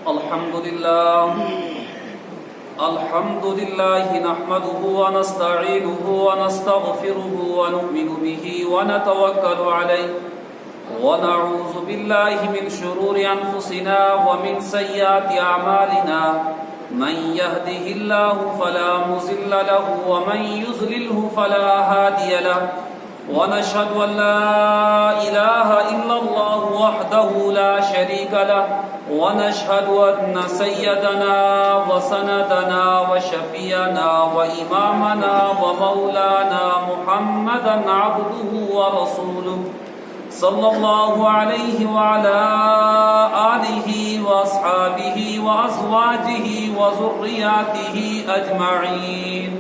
الحمد لله نحمده ونستعينه ونستغفره ونؤمن به ونتوكل عليه ونعوذ بالله من شرور أنفسنا ومن سيئات أعمالنا من يهده الله فلا مضل له ومن يضلله فلا هادي له ونشهد أن لا إله إلا الله وحده لا شريك له ونشهد أن سيدنا وسندنا وشفيعنا وإمامنا ومولانا محمدا عبده ورسوله صلى الله عليه وعلى آله وأصحابه وأزواجه وذرياته أجمعين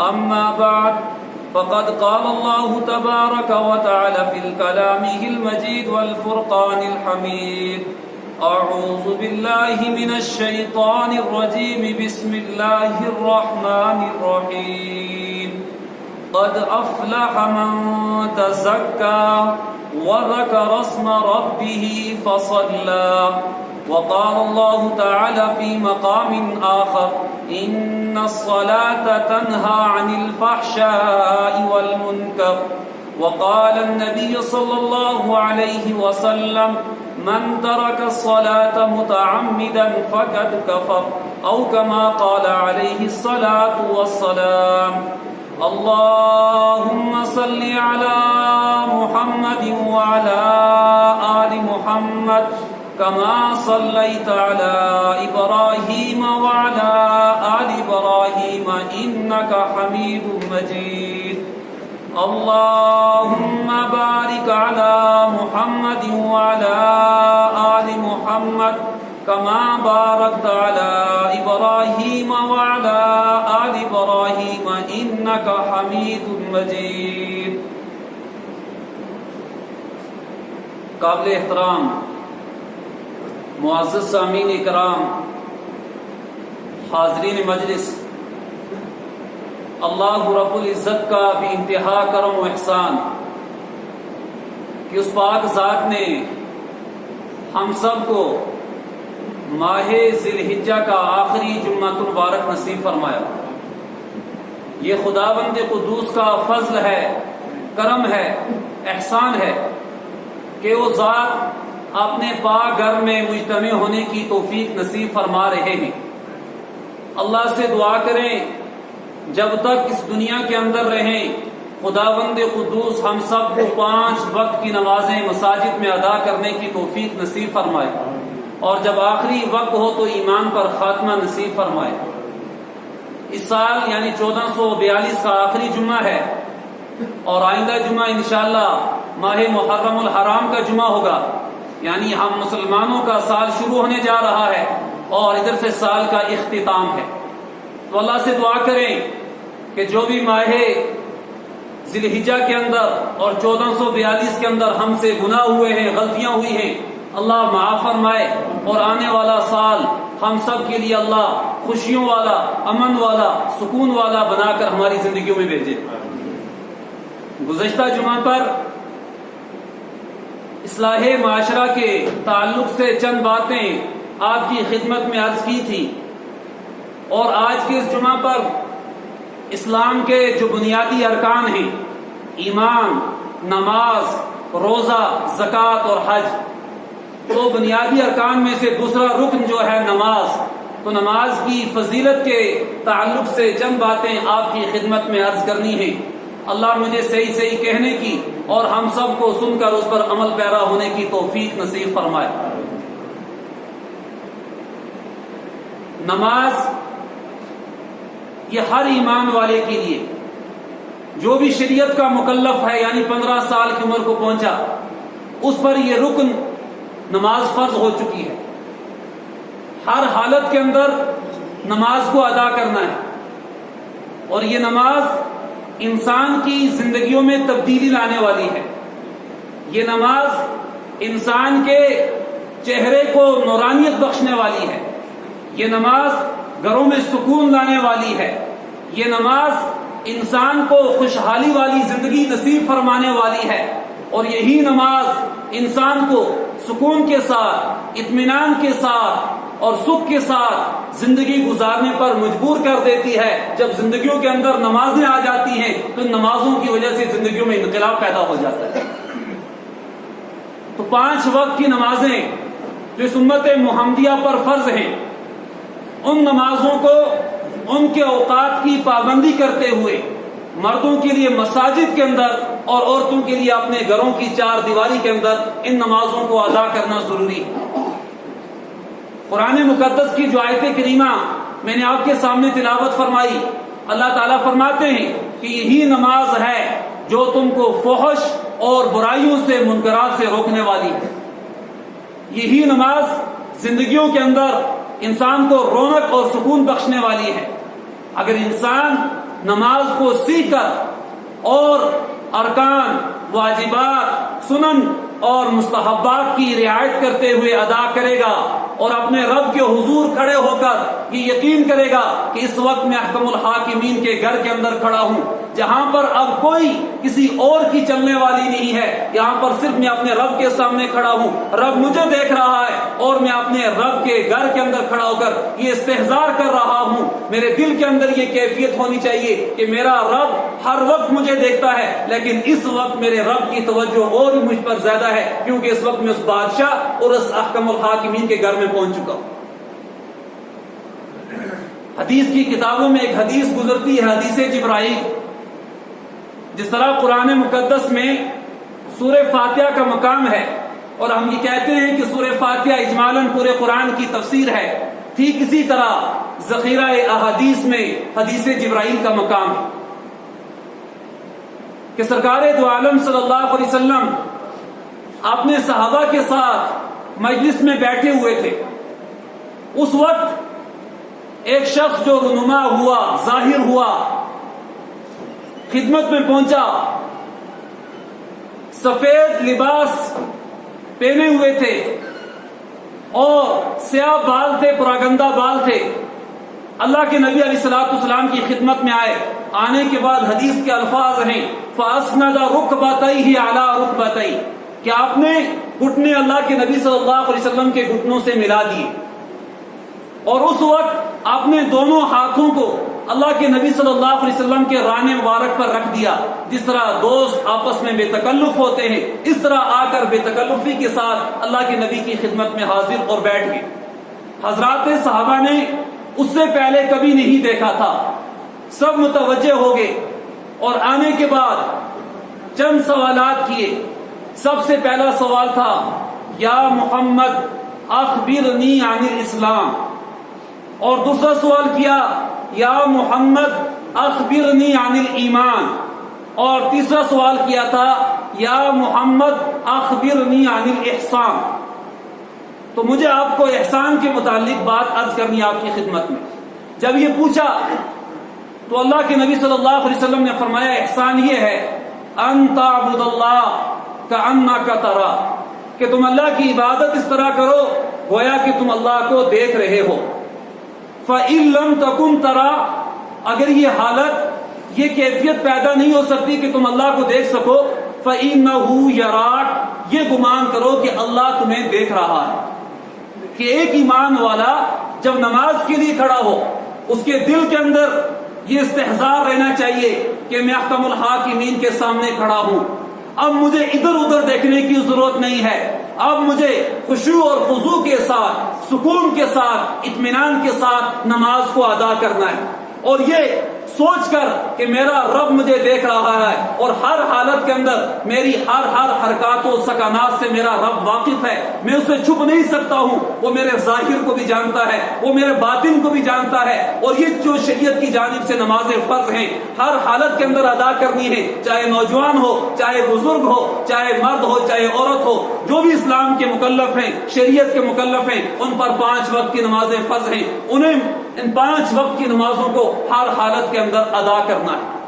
أما بعد فقد قال الله تبارك وتعالى في كلامه المجيد والفرقان الحميد أعوذ بالله من الشيطان الرجيم بسم الله الرحمن الرحيم قد أفلح من تزكى وذكر اسم ربه فصلى وقال الله تعالى في مقام آخر إن الصلاة تنهى عن الفحشاء والمنكر وقال النبي صلى الله عليه وسلم من ترك الصلاة متعمدا فقد كفر أو كما قال عليه الصلاة والسلام اللهم صل على محمد وعلى آل محمد كما صليت على إبراهيم وعلى آل إبراهيم إنك حميد مجيد اللهم بارك على محمد وعلى آل محمد كما باركت على إبراهيم وعلى آل إبراهيم إنك حميد مجيد. قابل احترام معزز سامعین اکرام، حاضرین مجلس، اللہ رب العزت کا بھی انتہا کرم و احسان کہ اس پاک ذات نے ہم سب کو ماہ ذی الحجہ کا آخری جمعۃ المبارک نصیب فرمایا. یہ خداوند قدوس کا فضل ہے، کرم ہے، احسان ہے کہ وہ ذات اپنے پاک گھر میں مجتمع ہونے کی توفیق نصیب فرما رہے ہیں. اللہ سے دعا کریں جب تک اس دنیا کے اندر رہیں خداوند قدوس ہم سب کو 5 وقت کی نمازیں مساجد میں ادا کرنے کی توفیق نصیب فرمائے، اور جب آخری وقت ہو تو ایمان پر خاتمہ نصیب فرمائے. اس سال یعنی 1442 کا آخری جمعہ ہے، اور آئندہ جمعہ انشاءاللہ ماہ محرم الحرام کا جمعہ ہوگا. یعنی ہم مسلمانوں کا سال شروع ہونے جا رہا ہے اور ادھر سے سال کا اختتام ہے. تو اللہ سے دعا کریں کہ جو بھی ماہ ذی الحجہ کے اندر اور 1442 کے اندر ہم سے گناہ ہوئے ہیں، غلطیاں ہوئی ہیں، اللہ معاف فرمائے، اور آنے والا سال ہم سب کے لیے اللہ خوشیوں والا، امن والا، سکون والا بنا کر ہماری زندگیوں میں بھیجے. گزشتہ جمعہ پر اصلاح معاشرہ کے تعلق سے چند باتیں آپ کی خدمت میں عرض کی تھی، اور آج کے اس جمعہ پر اسلام کے جو بنیادی ارکان ہیں، ایمان، نماز، روزہ، زکوٰۃ اور حج، تو بنیادی ارکان میں سے دوسرا رکن جو ہے نماز، تو نماز کی فضیلت کے تعلق سے چند باتیں آپ کی خدمت میں عرض کرنی ہیں. اللہ مجھے صحیح کہنے کی اور ہم سب کو سن کر اس پر عمل پیرا ہونے کی توفیق نصیب فرمائے. نماز یہ ہر ایمان والے کے لیے، جو بھی شریعت کا مکلف ہے یعنی 15 سال کی عمر کو پہنچا، اس پر یہ رکن نماز فرض ہو چکی ہے. ہر حالت کے اندر نماز کو ادا کرنا ہے، اور یہ نماز انسان کی زندگیوں میں تبدیلی لانے والی ہے. یہ نماز انسان کے چہرے کو نورانیت بخشنے والی ہے. یہ نماز گھروں میں سکون لانے والی ہے. یہ نماز انسان کو خوشحالی والی زندگی نصیب فرمانے والی ہے. اور یہی نماز انسان کو سکون کے ساتھ، اطمینان کے ساتھ اور سکھ کے ساتھ زندگی گزارنے پر مجبور کر دیتی ہے. جب زندگیوں کے اندر نمازیں آ جاتی ہیں تو ان نمازوں کی وجہ سے زندگیوں میں انقلاب پیدا ہو جاتا ہے. تو 5 وقت کی نمازیں جو اس امت محمدیہ پر فرض ہیں، ان نمازوں کو ان کے اوقات کی پابندی کرتے ہوئے مردوں کے لیے مساجد کے اندر اور عورتوں کے لیے اپنے گھروں کی 4 دیواری کے اندر ان نمازوں کو ادا کرنا ضروری ہے. قرآن مقدس کی جو آیت کریمہ میں نے آپ کے سامنے تلاوت فرمائی، اللہ تعالیٰ فرماتے ہیں کہ یہی نماز ہے جو تم کو فحش اور برائیوں سے منکرات سے روکنے والی ہے. یہی نماز زندگیوں کے اندر انسان کو رونق اور سکون بخشنے والی ہے. اگر انسان نماز کو سیکھ کر اور ارکان، واجبات، سنن اور مستحبات کی رعایت کرتے ہوئے ادا کرے گا اور اپنے رب کے حضور کھڑے ہو کر یہ یقین کرے گا کہ اس وقت میں احکم الحاکمین کے گھر کے اندر کھڑا ہوں، جہاں پر اب کوئی کسی اور کی چلنے والی نہیں ہے، یہاں پر صرف میں اپنے رب کے سامنے کھڑا ہوں، رب مجھے دیکھ رہا ہے اور میں اپنے رب کے گھر کے اندر کھڑا ہو کر یہ استحضار کر رہا ہوں. میرے دل کے اندر یہ کیفیت ہونی چاہیے کہ میرا رب ہر وقت مجھے دیکھتا ہے، لیکن اس وقت میرے رب کی توجہ اور بھی مجھ پر زیادہ ہے، کیونکہ اس وقت میں اس بادشاہ اور اس احکم الحاکمین کے گھر میں پہنچ چکا ہوں. حدیث کی کتابوں میں ایک حدیث گزرتی ہے، حدیث جبرائیل. جس طرح قرآن مقدس میں سورہ فاتحہ کا مقام ہے اور ہم یہ کہتے ہیں کہ سورہ فاتحہ اجمالاً پورے قرآن کی تفسیر ہے، ٹھیک اسی طرح ذخیرہ احادیث میں حدیث جبرائیل کا مقام ہے کہ سرکار دو عالم صلی اللہ علیہ وسلم اپنے صحابہ کے ساتھ مجلس میں بیٹھے ہوئے تھے. اس وقت ایک شخص جو رونما ہوا، ظاہر ہوا، خدمت میں پہنچا، سفید لباس پہنے ہوئے تھے اور سیاہ بال تھے، پراگندہ بال تھے. اللہ کے نبی علیہ الصلوۃ والسلام کی خدمت میں آئے. آنے کے بعد حدیث کے الفاظ ہیں فَأَسْنَدَ رُكْبَتَيْهِ عَلَى رُكْبَتَيْهِ کہ آپ نے گھٹنے اللہ کے نبی صلی اللہ علیہ وسلم کے گھٹنوں سے ملا دیے اور اس وقت آپ نے دونوں ہاتھوں کو اللہ کے نبی صلی اللہ علیہ وسلم کے رانے مبارک پر رکھ دیا. جس طرح دوست آپس میں بے تکلف ہوتے ہیں، اس طرح آ کر بے تکلفی کے ساتھ اللہ کے نبی کی خدمت میں حاضر اور بیٹھ گئے. حضرات صحابہ نے اس سے پہلے کبھی نہیں دیکھا تھا، سب متوجہ ہو گئے اور آنے کے بعد چند سوالات کیے. سب سے پہلا سوال تھا یا محمد اخبرنی عن الاسلام، اور دوسرا سوال کیا یا محمد اخبرنی عن الایمان، اور تیسرا سوال کیا تھا یا محمد اخبرنی عن الاحسان. تو مجھے آپ کو احسان کے متعلق بات عرض کرنی آپ کی خدمت میں. جب یہ پوچھا تو اللہ کے نبی صلی اللہ علیہ وسلم نے فرمایا احسان یہ ہے ان تعبد اللہ کأنک تراہ، کہ تم اللہ کی عبادت اس طرح کرو گویا کہ تم اللہ کو دیکھ رہے ہو. فَإِن لَمْ تَكُنْ تَرَى، اگر یہ حالت، یہ کیفیت پیدا نہیں ہو سکتی کہ تم اللہ کو دیکھ سکو، فَإِنَّهُ يَرَاكَ، یہ گمان کرو کہ اللہ تمہیں دیکھ رہا ہے. کہ ایک ایمان والا جب نماز کے لیے کھڑا ہو اس کے دل کے اندر یہ استحضار رہنا چاہیے کہ میں احکم الحاکمین کے سامنے کھڑا ہوں، اب مجھے ادھر ادھر دیکھنے کی ضرورت نہیں ہے، اب مجھے خشوع اور خضوع کے ساتھ، سکون کے ساتھ، اطمینان کے ساتھ نماز کو ادا کرنا ہے. اور یہ سوچ کر کہ میرا رب مجھے دیکھ رہا ہے اور ہر حالت کے اندر میری ہر حرکات و سکانات سے میرا رب واقف ہے، میں اسے چھپ نہیں سکتا ہوں، وہ میرے ظاہر کو بھی جانتا ہے، وہ میرے باطن کو بھی جانتا ہے. اور یہ جو شریعت کی جانب سے نمازیں فرض ہیں ہر حالت کے اندر ادا کرنی ہے، چاہے نوجوان ہو، چاہے بزرگ ہو، چاہے مرد ہو، چاہے عورت ہو، جو بھی اسلام کے مکلف ہیں، شریعت کے مکلف ہیں، ان پر 5 وقت کی نمازیں فرض ہیں. انہیں ان 5 وقت کی نمازوں کو ہر حالت کے اندر ادا کرنا ہے.